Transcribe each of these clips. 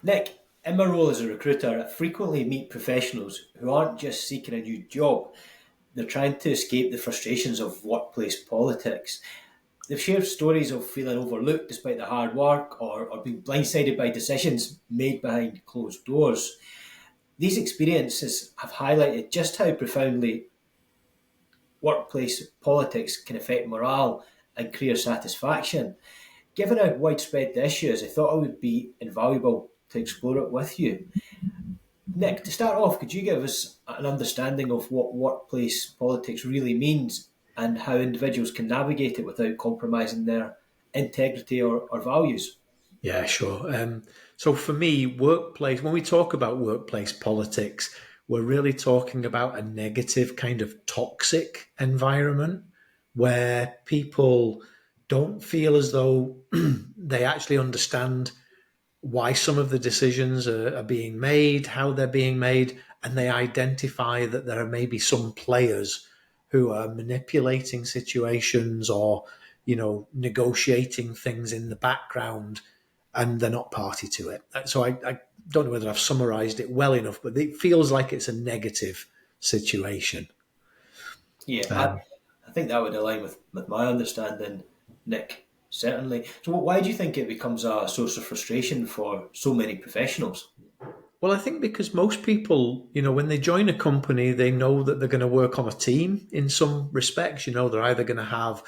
Nick, in my role as a recruiter, I frequently meet professionals who aren't just seeking a new job, they're trying to escape the frustrations of workplace politics. They've shared stories of feeling overlooked despite the hard work or being blindsided by decisions made behind closed doors. These experiences have highlighted just how profoundly workplace politics can affect morale and career satisfaction. Given how widespread the issue is, I thought it would be invaluable to explore it with you. Nick, to start off, could you give us an understanding of what workplace politics really means and how individuals can navigate it without compromising their integrity or values? Yeah, sure. So for me, workplace, when we talk about workplace politics, we're really talking about a negative kind of toxic environment where people don't feel as though they actually understand why some of the decisions are being made, how they're being made, and they identify that there are maybe some players who are manipulating situations or, negotiating things in the background and they're not party to it. So I don't know whether I've summarized it well enough, but it feels like it's a negative situation. Yeah, Um, I think that would align with my understanding, Nick, certainly. So, why do you think it becomes a source of frustration for so many professionals? Well, I think because most people, when they join a company, they know that they're going to work on a team in some respects. They're either going to have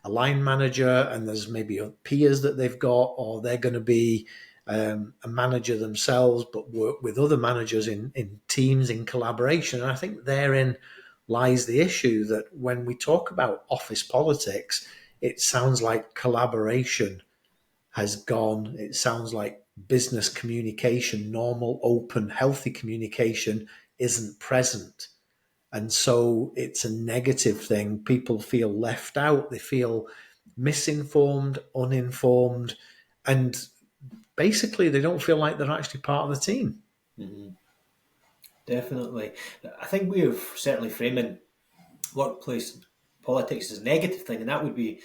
a line manager and there's maybe peers that they've got, or they're going to be a manager themselves, but work with other managers in teams in collaboration. And I think therein lies the issue that when we talk about office politics, it sounds like collaboration has gone. It sounds like business communication, normal, open, healthy communication isn't present. And so it's a negative thing. People feel left out, they feel misinformed, uninformed, and basically they don't feel like they're actually part of the team. Mhm. Definitely. I think we're certainly framing workplace politics as a negative thing, and that would be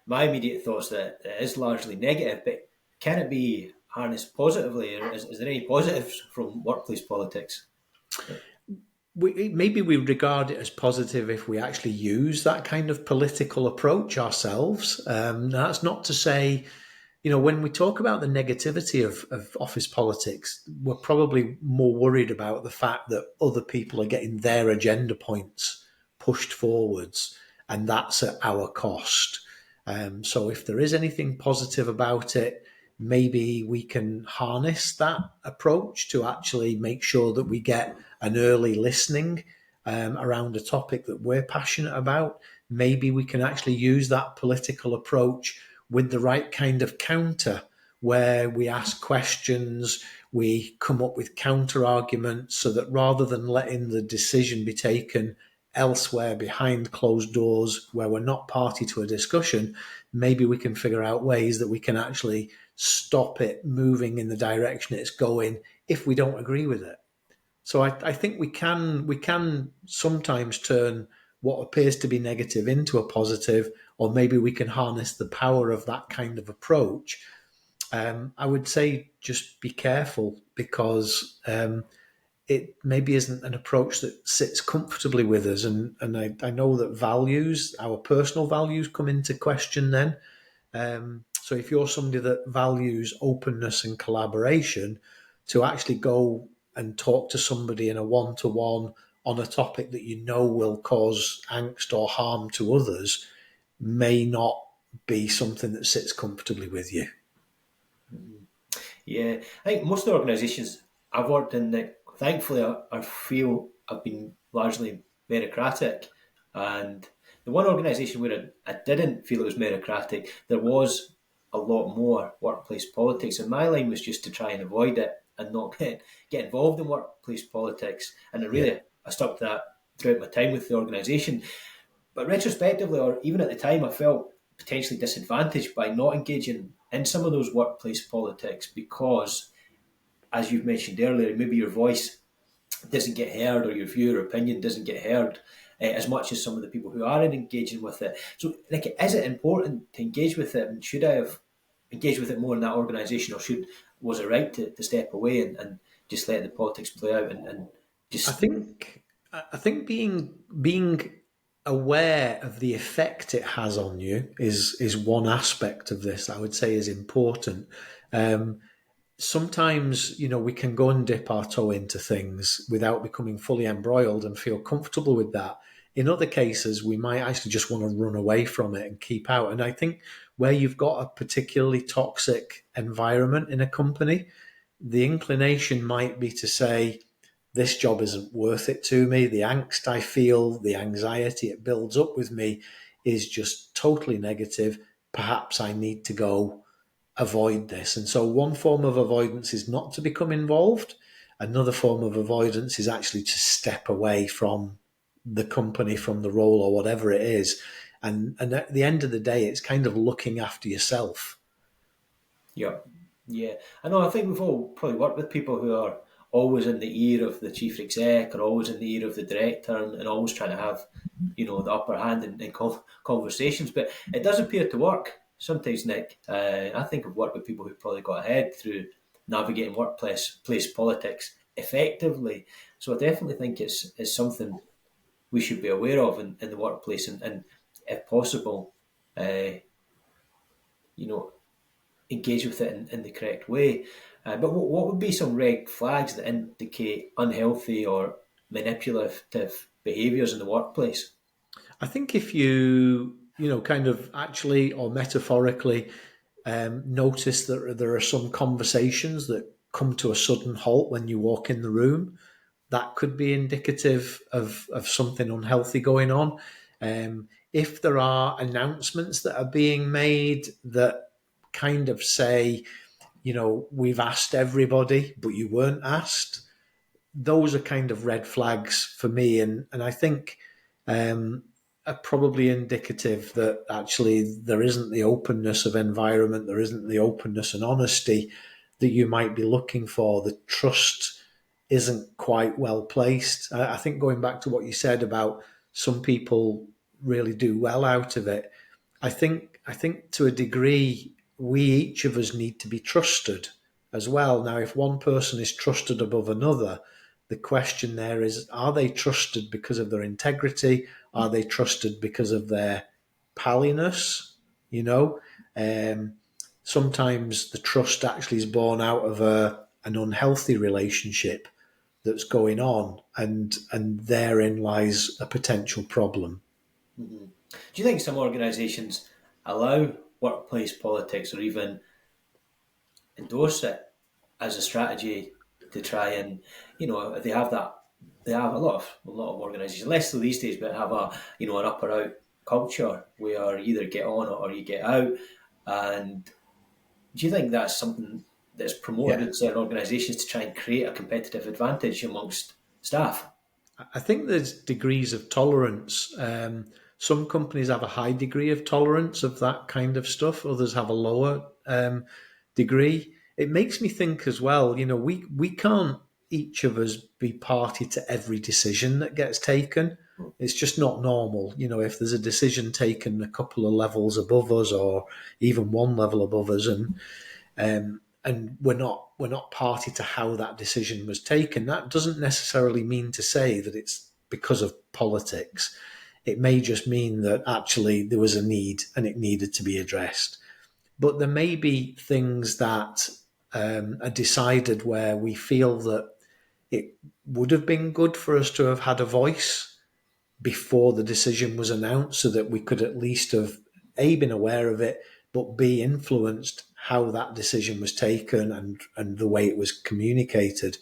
my immediate thoughts that it is largely negative, but can it be harnessed positively? Is there any positives from workplace politics? Maybe we regard it as positive if we actually use that kind of political approach ourselves. That's not to say, when we talk about the negativity of office politics, we're probably more worried about the fact that other people are getting their agenda points pushed forwards, and that's at our cost. So if there is anything positive about it, maybe we can harness that approach to actually make sure that we get an early listening around a topic that we're passionate about. Maybe we can actually use that political approach with the right kind of counter where we ask questions, we come up with counter arguments so that rather than letting the decision be taken elsewhere behind closed doors where we're not party to a discussion, maybe we can figure out ways that we can actually stop it moving in the direction it's going if we don't agree with it. So I think we can sometimes turn what appears to be negative into a positive, or maybe we can harness the power of that kind of approach. I would say just be careful because it maybe isn't an approach that sits comfortably with us. And I know that values, our personal values, come into question then. So if you're somebody that values openness and collaboration, to actually go and talk to somebody in a one to one on a topic that you know will cause angst or harm to others may not be something that sits comfortably with you. Yeah, I think most of the organisations I've worked in, that thankfully I feel have been largely meritocratic, and the one organisation where I didn't feel it was meritocratic, there was a lot more workplace politics, and my line was just to try and avoid it and not get involved in workplace politics, and Yeah. I stuck to that throughout my time with the organisation. But retrospectively, or even at the time, I felt potentially disadvantaged by not engaging in some of those workplace politics because, as you've mentioned earlier, maybe your voice doesn't get heard or your view or opinion doesn't get heard as much as some of the people who are engaging with it. So, like, is it important to engage with it, and should I have engage with it more in that organisation, or was it right to step away and just let the politics play out and I just think I think being aware of the effect it has on you is one aspect of this. I would say is important. Um, Sometimes we can go and dip our toe into things without becoming fully embroiled and feel comfortable with that. In other cases, we might actually just want to run away from it and keep out. And I think where you've got a particularly toxic environment in a company, the inclination might be to say, this job isn't worth it to me. The angst I feel, the anxiety it builds up with me is just totally negative. Perhaps I need to go avoid this. And so, one form of avoidance is not to become involved. Another form of avoidance is actually to step away from the company, from the role, or whatever it is. And at the end of the day, it's kind of looking after yourself. yeah, yeah. I know. I think we've all probably worked with people who are always in the ear of the chief exec, or always in the ear of the director, and always trying to have, the upper hand in conversations. But it does appear to work sometimes, Nick. I think I've worked with people who've probably got ahead through navigating place politics effectively. So I definitely think it's something we should be aware of in the workplace, and if possible, uh, you know, engage with it in the correct way. But what would be some red flags that indicate unhealthy or manipulative behaviours in the workplace? I think if kind of actually or metaphorically notice that there are some conversations that come to a sudden halt when you walk in the room, that could be indicative of something unhealthy going on. If there are announcements that are being made that kind of say, we've asked everybody, but you weren't asked, those are kind of red flags for me. And I think are probably indicative that actually there isn't the openness of environment, there isn't the openness and honesty that you might be looking for. The trust isn't quite well placed. I think going back to what you said about some people really do well out of it, I think to a degree we each of us need to be trusted as well. Now, if one person is trusted above another, the question there is, are they trusted because of their integrity? Are they trusted because of their palliness? You know, um, Sometimes the trust actually is born out of an unhealthy relationship that's going on, and therein lies a potential problem. Mm-hmm. Do you think some organisations allow workplace politics, or even endorse it as a strategy to try and, if they have that, they have a lot of organisations, less so these days, but have an up or out culture where you either get on or you get out. And do you think that's something that's promoted Yeah. in certain organisations to try and create a competitive advantage amongst staff? I think there's degrees of tolerance. Some companies have a high degree of tolerance of that kind of stuff. Others have a lower degree. It makes me think as well. We can't each of us be party to every decision that gets taken. It's just not normal. If there's a decision taken a couple of levels above us, or even one level above us, and we're not party to how that decision was taken. That doesn't necessarily mean to say that it's because of politics. It may just mean that actually there was a need and it needed to be addressed. But there may be things that are decided where we feel that it would have been good for us to have had a voice before the decision was announced, so that we could at least have A, been aware of it, but B, influenced how that decision was taken and the way it was communicated.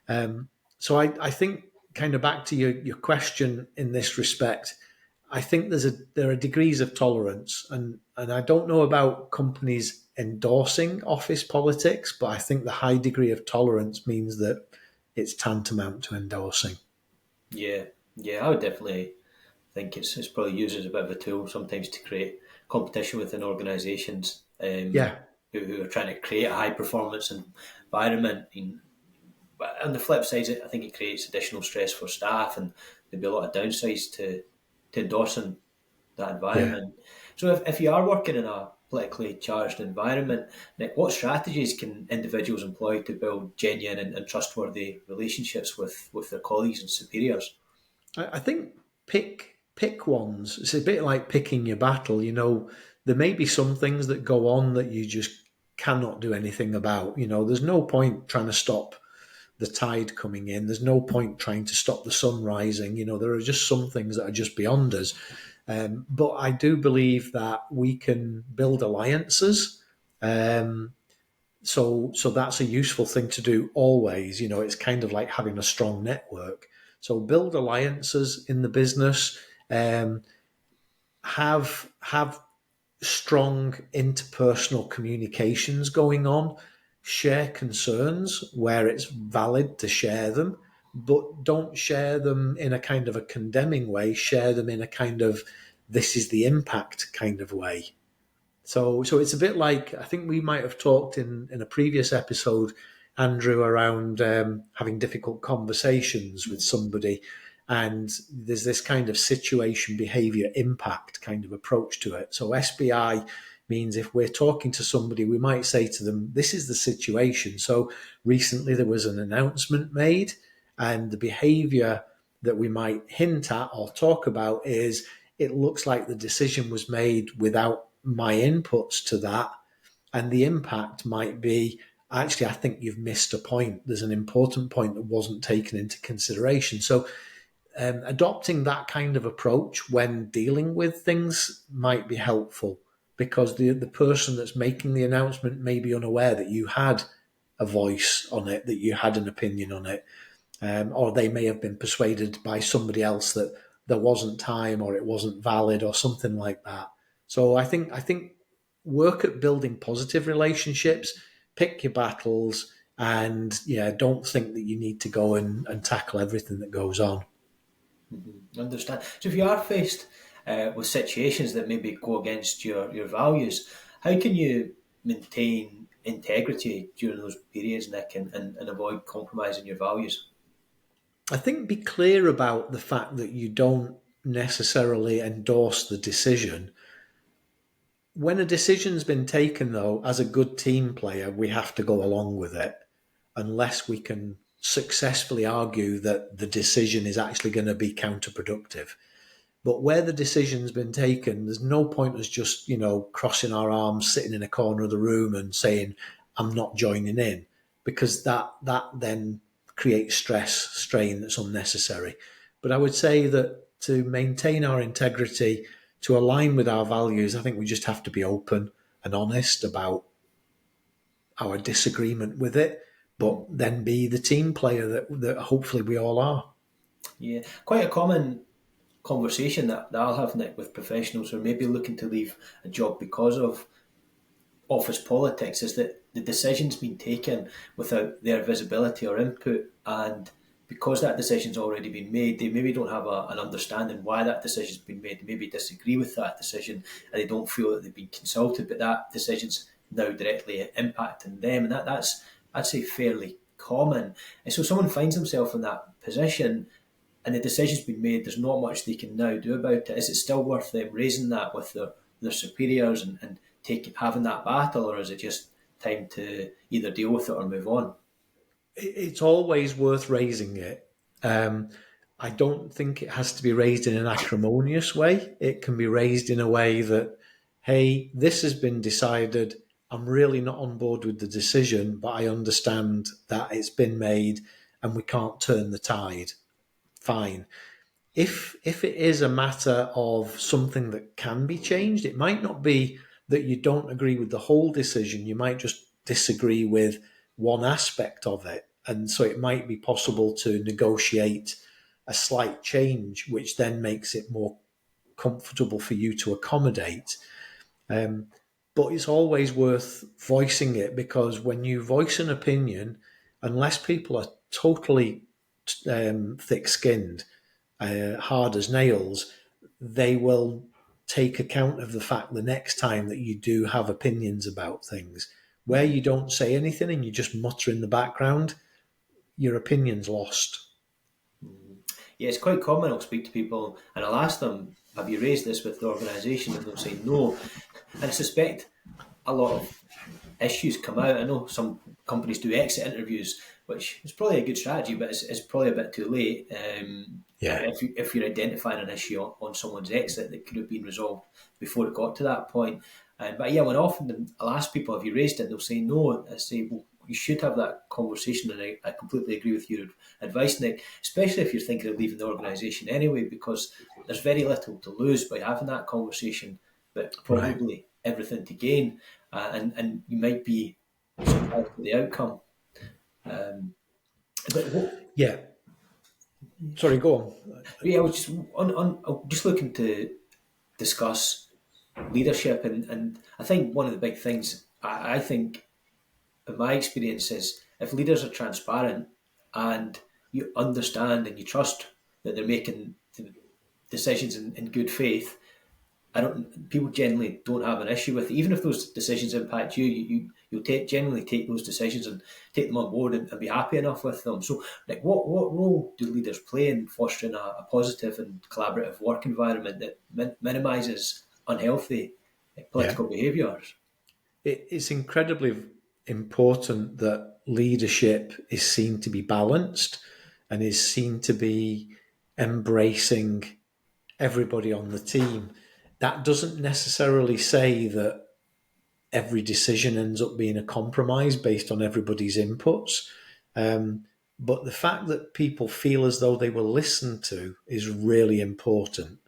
So I think, kind of back to your question in this respect, I think there are degrees of tolerance, and I don't know about companies endorsing office politics, but I think the high degree of tolerance means that it's tantamount to endorsing. Yeah, yeah, I would definitely think it's probably used as a bit of a tool sometimes to create competition within organisations, Yeah, who are trying to create a high performance environment. But on the flip side, I think it creates additional stress for staff, and there'd be a lot of downsides to endorsing that yeah. environment. So if you are working in politically charged environment. Nick, what strategies can individuals employ to build genuine and trustworthy relationships with their colleagues and superiors? I think pick ones. It's a bit like picking your battle. There may be some things that go on that you just cannot do anything about. There's no point trying to stop the tide coming in. There's no point trying to stop the sun rising. There are just some things that are just beyond us. But I do believe that we can build alliances. So that's a useful thing to do always. It's kind of like having a strong network. So build alliances in the business. Um, have strong interpersonal communications going on. Share concerns where it's valid to share them, but don't share them in a kind of a condemning way. Share them in a kind of this is the impact kind of way. So it's a bit like I think we might have talked in a previous episode, Andrew, around having difficult conversations with somebody, and there's this kind of situation, behaviour, impact kind of approach to it. So SBI means if we're talking to somebody, we might say to them, "This is the situation." So recently there was an announcement made, and the behaviour that we might hint at or talk about is it looks like the decision was made without my inputs to that. And the impact might be actually, I think you've missed a point. There's an important point that wasn't taken into consideration. So, adopting that kind of approach when dealing with things might be helpful because the person that's making the announcement may be unaware that you had a voice on it, that you had an opinion on it, or they may have been persuaded by somebody else that there wasn't time or it wasn't valid or something like that. So I think work at building positive relationships, pick your battles, and yeah, don't think that you need to go and tackle everything that goes on. Understand. So if you are faced with situations that maybe go against your values, how can you maintain integrity during those periods, Nick, and avoid compromising your values? I think be clear about the fact that you don't necessarily endorse the decision. When a decision's been taken, though, as a good team player, we have to go along with it unless we can successfully argue that the decision is actually going to be counterproductive. But where the decision's been taken, there's no point us just, crossing our arms, sitting in a corner of the room and saying, I'm not joining in, because that then creates stress, strain that's unnecessary. But I would say that to maintain our integrity, to align with our values, I think we just have to be open and honest about our disagreement with it, but then be the team player that hopefully we all are. Yeah, quite a common conversation that I'll have, Nick, with professionals who are maybe looking to leave a job because of office politics is that the decision's been taken without their visibility or input, and because that decision's already been made, they maybe don't have an understanding why that decision's been made. They maybe disagree with that decision, and they don't feel that they've been consulted. But that decision's now directly impacting them, and that's I'd say fairly common. And so someone finds themselves in that position and the decision's been made, there's not much they can now do about it. Is it still worth them raising that with their superiors and having that battle, or is it just time to either deal with it or move on? It's always worth raising it. Um, I don't think it has to be raised in an acrimonious way. It can be raised in a way that, hey, this has been decided. I'm really not on board with the decision, but I understand that it's been made and we can't turn the tide. Fine. If it is a matter of something that can be changed, it might not be that you don't agree with the whole decision. You might just disagree with one aspect of it. And so it might be possible to negotiate a slight change, which then makes it more comfortable for you to accommodate. Um, but it's always worth voicing it because when you voice an opinion, unless people are totally thick skinned, hard as nails, they will take account of the fact the next time that you do have opinions about things. Where you don't say anything and you just mutter in the background, your opinion's lost. Yeah, it's quite common. I'll speak to people and I'll ask them, "Have you raised this with the organisation?" And they'll say no. And I suspect a lot of issues come out. I know some companies do exit interviews, which is probably a good strategy, but it's probably a bit too late. Yeah, If you're identifying an issue on someone's exit that could have been resolved before it got to that point. But yeah, when often I'll ask people, have you raised it? They'll say no. I say, well, you should have that conversation, and I completely agree with your advice, Nick, especially if you're thinking of leaving the organisation anyway, because there's very little to lose by having that conversation, but right. probably everything to gain, and you might be surprised at the outcome. Um, but what, Yeah. Sorry, go on. yeah, I was just I'm just looking to discuss leadership, and I think one of the big things I think in my experience is if leaders are transparent and you understand and you trust that they're making the decisions in good faith, I don't. People generally don't have an issue with it. Even if those decisions impact you, you'll generally take those decisions and take them on board and be happy enough with them. So, like, what role do leaders play in fostering a positive and collaborative work environment that minimises unhealthy Yeah. political behaviours? It's incredibly important that leadership is seen to be balanced and is seen to be embracing everybody on the team. That doesn't necessarily say that every decision ends up being a compromise based on everybody's inputs. Um, but the fact that people feel as though they were listened to is really important.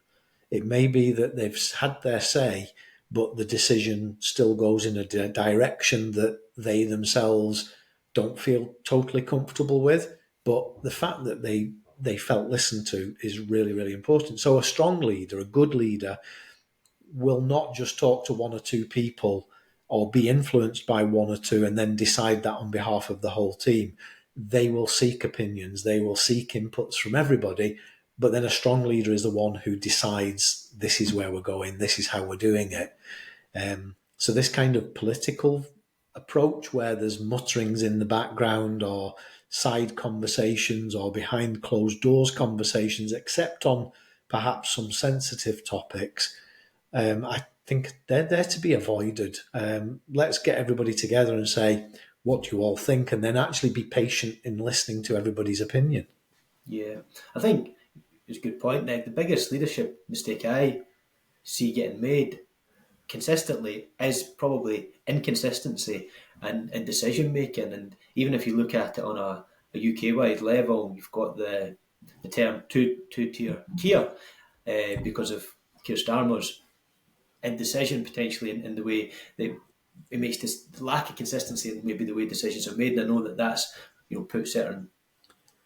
It may be that they've had their say, but the decision still goes in a direction that they themselves don't feel totally comfortable with. But the fact that they felt listened to is really, really important. So a strong leader, a good leader, will not just talk to one or two people or be influenced by one or two and then decide that on behalf of the whole team. They will seek opinions, they will seek inputs from everybody, but then a strong leader is the one who decides this is where we're going, this is how we're doing it. So this kind of political approach where there's mutterings in the background or side conversations or behind closed doors conversations, except on perhaps some sensitive topics, I think they're there to be avoided. Let's get everybody together and say, what do you all think? And then actually be patient in listening to everybody's opinion. Yeah, I think it's a good point, Nick. The biggest leadership mistake I see getting made consistently is probably inconsistency and decision making. And even if you look at it on a UK wide level, you've got the term tier because of Keir Starmer's indecision potentially in the way that it makes this lack of consistency in maybe the way decisions are made. And I know that that's put certain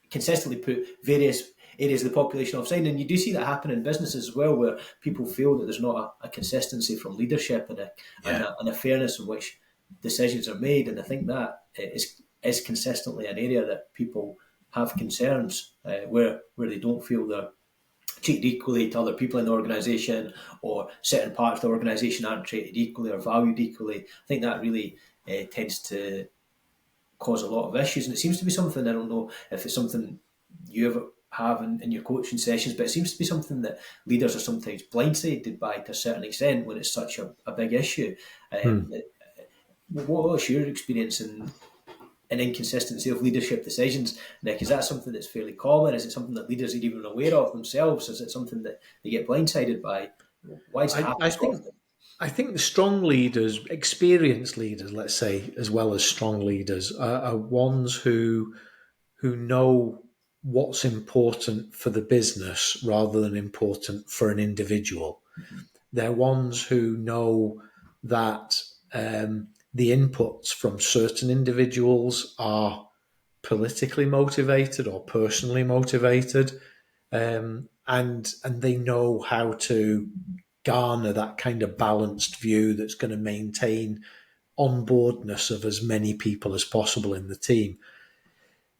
consistently put various areas of the population offside. And you do see that happen in businesses as well, where people feel that there's not a consistency from leadership Yeah. and a fairness in which decisions are made. And I think that is consistently an area that people have concerns where they don't feel they're treated equally to other people in the organisation, or certain parts of the organisation aren't treated equally or valued equally. I think that really tends to cause a lot of issues. And it seems to be something, I don't know if it's something you ever have in your coaching sessions, but it seems to be something that leaders are sometimes blindsided by to a certain extent when it's such a big issue. Hmm. What's your experience in an inconsistency of leadership decisions, Nick? Is that something that's fairly common? Is it something that leaders are even aware of themselves? Is it something that they get blindsided by? Why does it I, happen I so think often? I think the strong leaders, experienced leaders, let's say, as well as strong leaders, are ones who know what's important for the business rather than important for an individual. They're ones who know that the inputs from certain individuals are politically motivated or personally motivated, and they know how to garner that kind of balanced view that's going to maintain onboardness of as many people as possible in the team.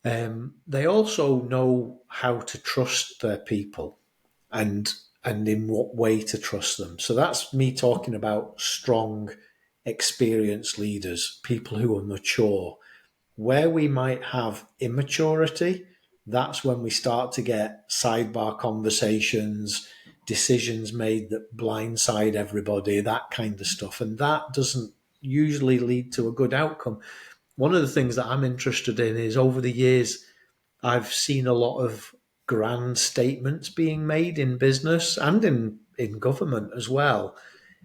They also know how to trust their people and and in what way to trust them. So that's me talking about strong, experienced leaders, people who are mature. Where we might have immaturity, that's when we start to get sidebar conversations, decisions made that blindside everybody, that kind of stuff. And that doesn't usually lead to a good outcome. One of the things that I'm interested in is over the years, I've seen a lot of grand statements being made in business and in government as well.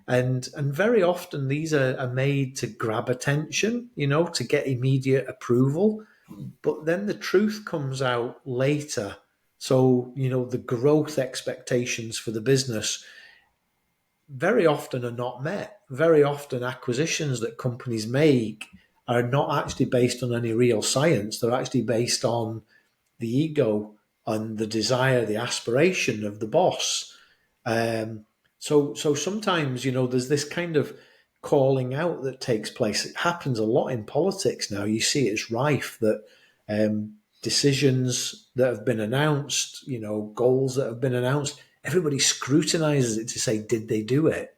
And very often these are made to grab attention, to get immediate approval. Mm. But then the truth comes out later. So, the growth expectations for the business very often are not met. Very often, acquisitions that companies make are not actually based on any real science. They're actually based on the ego and the desire, the aspiration of the boss. So sometimes, there's this kind of calling out that takes place. It happens a lot in politics now. You see it's rife that decisions that have been announced, goals that have been announced, everybody scrutinizes it to say, did they do it?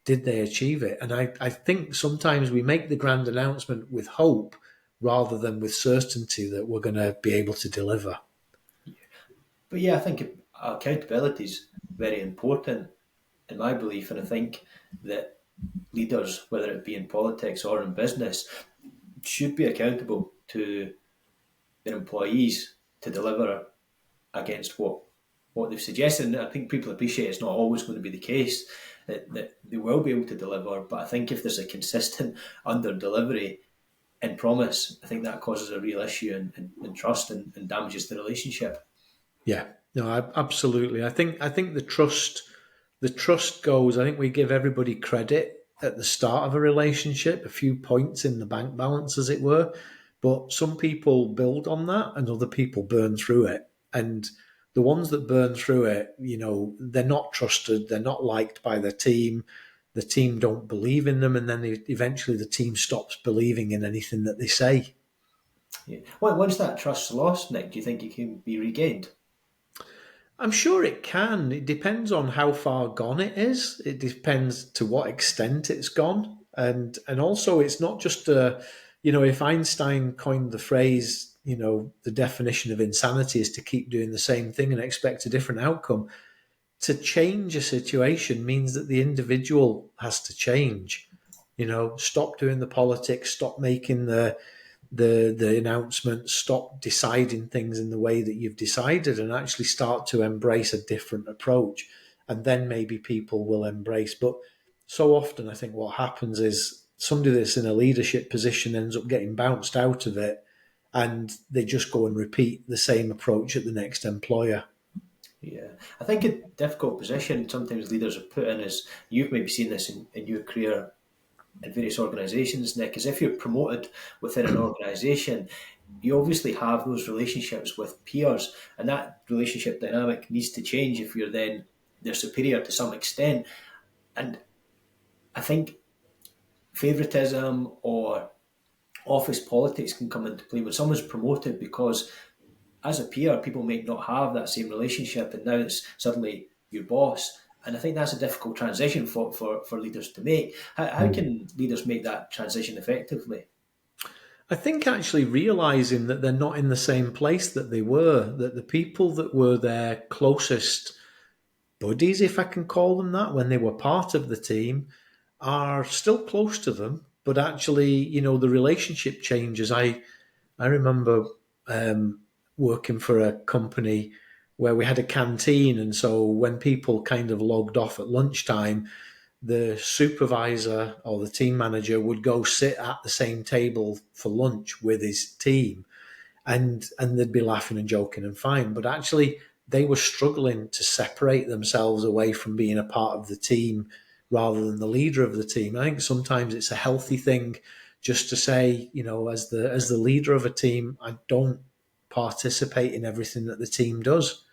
Did they achieve it? And I think sometimes we make the grand announcement with hope rather than with certainty that we're going to be able to deliver. But yeah, I think accountability is very important in my belief, and I think that leaders, whether it be in politics or in business, should be accountable to their employees to deliver against what they've suggested. And I think people appreciate it's not always going to be the case that they will be able to deliver. But I think if there's a consistent under delivery and promise, I think that causes a real issue in trust and damages the relationship. Yeah, no, absolutely. I think the trust goes. I think we give everybody credit at the start of a relationship, a few points in the bank balance, as it were. But some people build on that, and other people burn through it. And the ones that burn through it, they're not trusted. They're not liked by their team. The team don't believe in them, and then eventually the team stops believing in anything that they say. Yeah. Well, once that trust's lost, Nick, do you think it can be regained? I'm sure it can. It depends on how far gone it is. It depends to what extent it's gone, and also it's not just if Einstein coined the phrase, the definition of insanity is to keep doing the same thing and expect a different outcome. To change a situation means that the individual has to change. Stop doing the politics, stop making the announcements, stop deciding things in the way that you've decided, and actually start to embrace a different approach. And then maybe people will embrace. But so often, I think what happens is somebody that's in a leadership position ends up getting bounced out of it, and they just go and repeat the same approach at the next employer. Yeah, I think a difficult position sometimes leaders are put in is you've maybe seen this in your career in various organisations, Nick, is if you're promoted within an organisation, you obviously have those relationships with peers, and that relationship dynamic needs to change if you're then their superior to some extent. And I think favouritism or office politics can come into play when someone's promoted because as a peer, people might not have that same relationship, and now it's suddenly your boss. And I think that's a difficult transition for leaders to make. How can leaders make that transition effectively? I think actually realizing that they're not in the same place that they were, that the people that were their closest buddies, if I can call them that, when they were part of the team, are still close to them, but actually, the relationship changes. I remember working for a company where we had a canteen, and so when people kind of logged off at lunchtime, the supervisor or the team manager would go sit at the same table for lunch with his team, and they'd be laughing and joking and fine. But actually, they were struggling to separate themselves away from being a part of the team rather than the leader of the team. I think sometimes it's a healthy thing just to say, as the leader of a team, I don't participate in everything that the team does.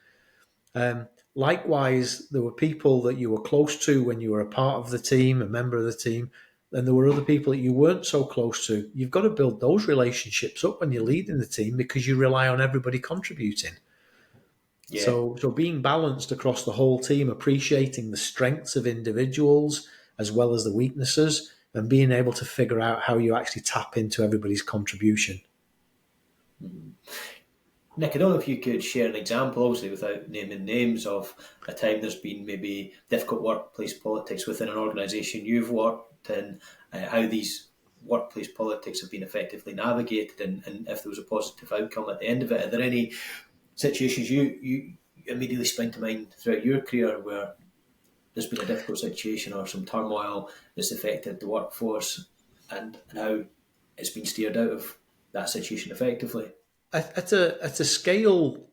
Likewise, there were people that you were close to when you were a part of the team, a member of the team, and there were other people that you weren't so close to. You've got to build those relationships up when you're leading the team because you rely on everybody contributing. Yeah. So being balanced across the whole team, appreciating the strengths of individuals as well as the weaknesses, and being able to figure out how you actually tap into everybody's contribution. Mhm. Nick, I don't know if you could share an example, obviously without naming names, of a time there's been maybe difficult workplace politics within an organisation you've worked in, how these workplace politics have been effectively navigated, and if there was a positive outcome at the end of it. Are there any situations you immediately spring to mind throughout your career where there's been a difficult situation or some turmoil that's affected the workforce, and how it's been steered out of that situation effectively? At a scale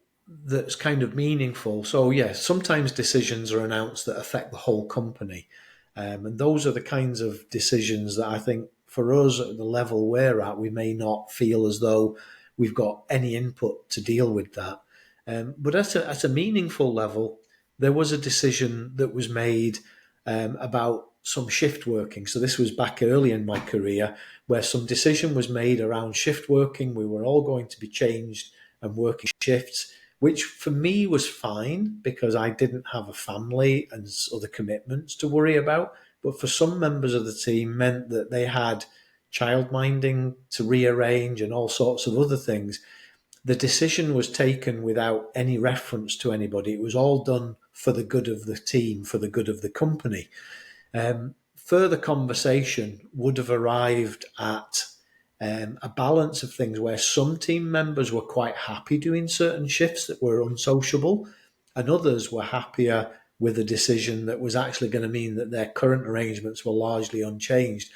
that's kind of meaningful. So yes, sometimes decisions are announced that affect the whole company, and those are the kinds of decisions that I think for us at the level we're at, we may not feel as though we've got any input to deal with that. But at a meaningful level, there was a decision that was made about some shift working. So this was back early in my career where some decision was made around shift working. We were all going to be changed and working shifts, which for me was fine because I didn't have a family and other commitments to worry about. But for some members of the team meant that they had childminding to rearrange and all sorts of other things. The decision was taken without any reference to anybody. It was all done for the good of the team, for the good of the company. Further conversation would have arrived at a balance of things where some team members were quite happy doing certain shifts that were unsociable, and others were happier with a decision that was actually going to mean that their current arrangements were largely unchanged.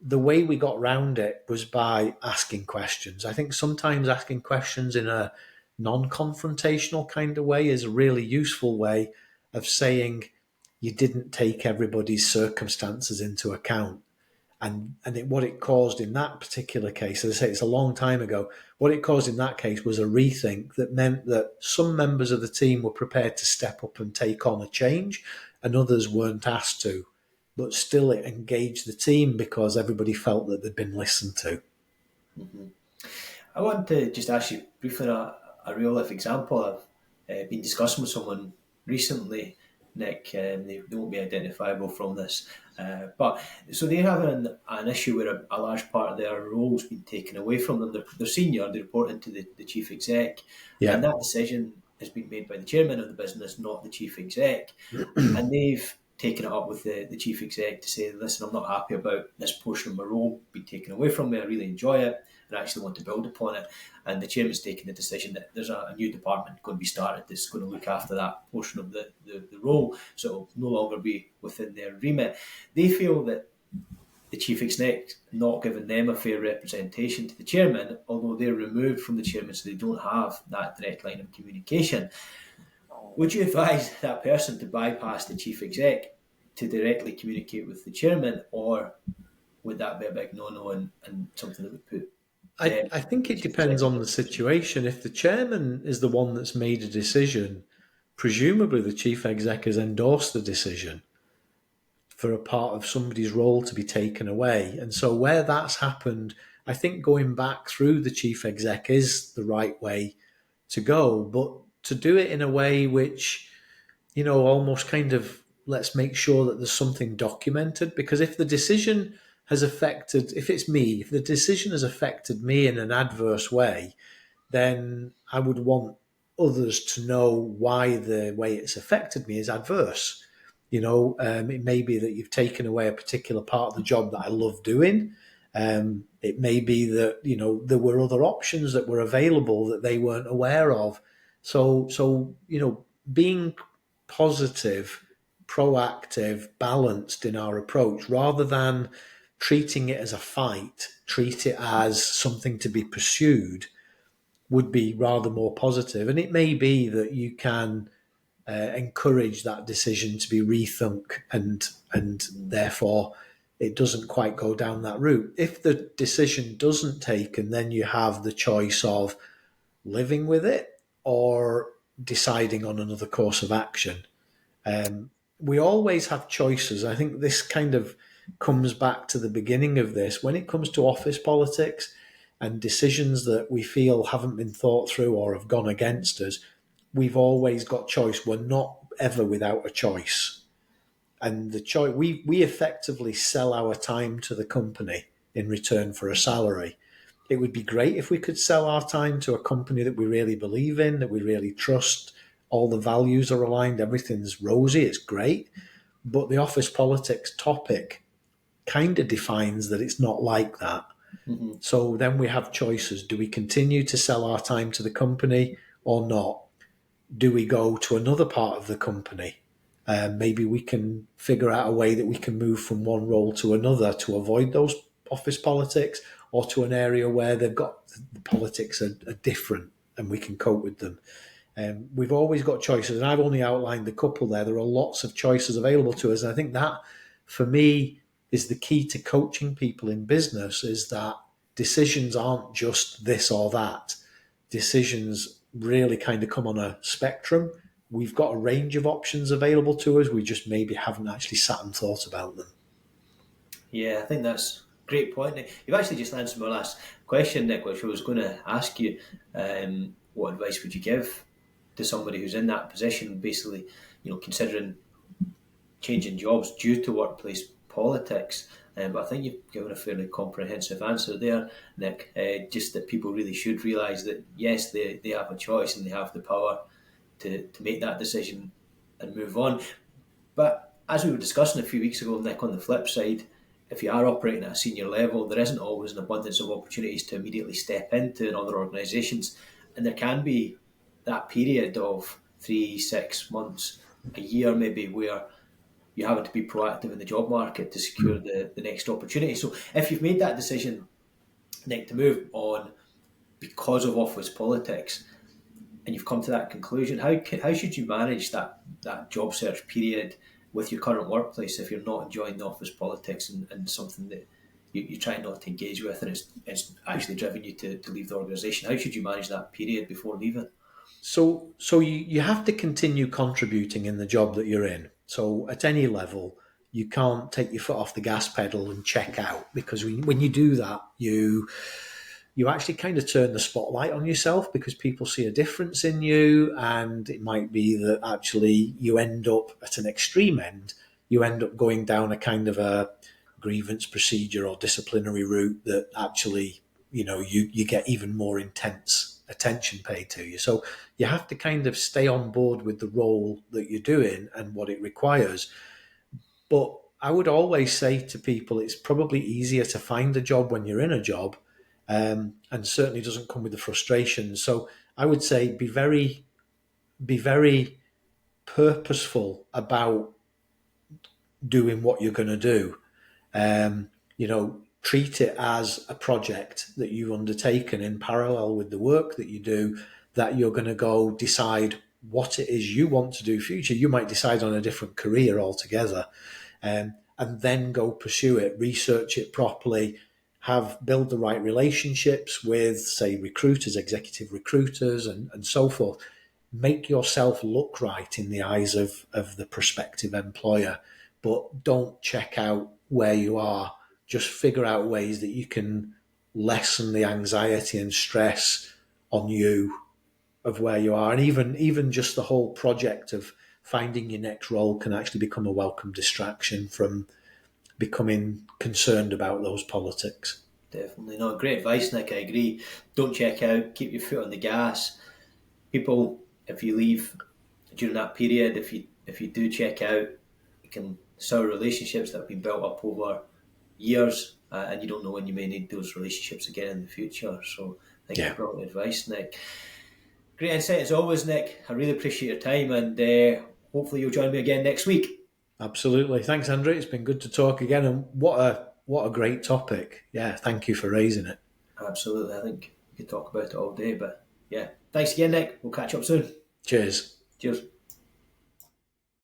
The way we got round it was by asking questions. I think sometimes asking questions in a non confrontational kind of way is a really useful way of saying you didn't take everybody's circumstances into account. What it caused in that particular case, as I say, it's a long time ago, what it caused in that case was a rethink that meant that some members of the team were prepared to step up and take on a change, and others weren't asked to. But still, it engaged the team because everybody felt that they'd been listened to. Mm-hmm. I want to just ask you briefly a real life example. I've been discussing with someone recently, Nick, and they won't be identifiable from this. But so they have an issue where a large part of their role's been taken away from them. They're senior, they report into the chief exec, and Yeah. that decision has been made by the chairman of the business, not the chief exec. And they've taken it up with the chief exec to say, listen, I'm not happy about this portion of my role being taken away from me. I really enjoy it and I actually want to build upon it. And the chairman's taken the decision that there's a new department going to be started that's going to look after that portion of the role. So it'll no longer be within their remit. They feel that the chief exec not giving them a fair representation to the chairman, although they're removed from the chairman, so they don't have that direct line of communication. Would you advise that person to bypass the chief exec to directly communicate with the chairman, or would that be a big no-no and something that would put them, I think the it chief depends on executive, the in position? situation. If the chairman is the one that's made a decision, presumably the chief exec has endorsed the decision for a part of somebody's role to be taken away. And so where that's happened, I think going back through the chief exec is the right way to go. But to do it in a way which, almost kind of let's make sure that there's something documented. Because if the decision has affected, if it's me, if the decision has affected me in an adverse way, then I would want others to know why the way it's affected me is adverse. It may be that you've taken away a particular part of the job that I love doing. It may be that there were other options that were available that they weren't aware of. So being positive, proactive, balanced in our approach, rather than treating it as a fight, treat it as something to be pursued, would be rather more positive. And it may be that you can encourage that decision to be rethunk, and therefore it doesn't quite go down that route. If the decision doesn't take, and then you have the choice of living with it or deciding on another course of action. We always have choices. I think this kind of comes back to the beginning of this. When it comes to office politics and decisions that we feel haven't been thought through or have gone against us, we've always got choice. We're not ever without a choice. And the choice, we effectively sell our time to the company in return for a salary. It would be great if we could sell our time to a company that we really believe in, that we really trust. All the values are aligned, everything's rosy, it's great. But the office politics topic kind of defines that it's not like that. Hmm. So then we have choices. Do we continue to sell our time to the company or not? Do we go to another part of the company? Maybe we can figure out a way that we can move from one role to another to avoid those office politics, or to an area where they've got the politics are different and we can cope with them. We've always got choices, and I've only outlined a couple there. There are lots of choices available to us. And I think that, for me, is the key to coaching people in business, is that decisions aren't just this or that. Decisions really kind of come on a spectrum. We've got a range of options available to us. We just maybe haven't actually sat and thought about them. Yeah, I think that's a great point, Nick. You've actually just answered my last question, Nick, which I was going to ask you. What advice would you give to somebody who's in that position, basically, considering changing jobs due to workplace politics? But I think you've given a fairly comprehensive answer there, Nick. Just that people really should realise that, yes, they have a choice and they have the power to make that decision and move on. But as we were discussing a few weeks ago, Nick, on the flip side, if you are operating at a senior level, there isn't always an abundance of opportunities to immediately step into in other organisations. And there can be that period of 3, 6 months, a year maybe, where you're having to be proactive in the job market to secure the next opportunity. So if you've made that decision, Nick, to move on because of office politics, and you've come to that conclusion, how should you manage that job search period with your current workplace if you're not enjoying the office politics, and something that you try not to engage with, and it's actually driven you to leave the organisation? How should you manage that period before leaving? So you have to continue contributing in the job that you're in. So at any level, you can't take your foot off the gas pedal and check out, because when you do that, you actually kind of turn the spotlight on yourself, because people see a difference in you, and it might be that actually you end up at an extreme end. You end up going down a kind of a grievance procedure or disciplinary route that actually, you get even more intense attention paid to you. So you have to kind of stay on board with the role that you're doing and what it requires. But I would always say to people, it's probably easier to find a job when you're in a job, and certainly doesn't come with the frustration. So I would say be very purposeful about doing what you're going to do. Treat it as a project that you've undertaken in parallel with the work that you do, that you're going to go decide what it is you want to do future. You might decide on a different career altogether, and then go pursue it, research it properly, build the right relationships with, say, recruiters, executive recruiters, and so forth. Make yourself look right in the eyes of the prospective employer, but don't check out where you are. Just figure out ways that you can lessen the anxiety and stress on you of where you are. And even just the whole project of finding your next role can actually become a welcome distraction from becoming concerned about those politics. Definitely. No, great advice, Nick. I agree. Don't check out. Keep your foot on the gas. People, if you leave during that period, if you do check out, it can sour relationships that have been built up over years, and you don't know when you may need those relationships again in the future. So I think it's Yeah, brilliant advice, Nick. Great insight as always, Nick. I really appreciate your time, and hopefully you'll join me again next week. absolutely. Thanks, Andrew. It's been good to talk again, and what a great topic. Yeah, thank you for raising it. Absolutely. I think we could talk about it all day, but yeah. Thanks again, Nick. We'll catch up soon. Cheers. Cheers.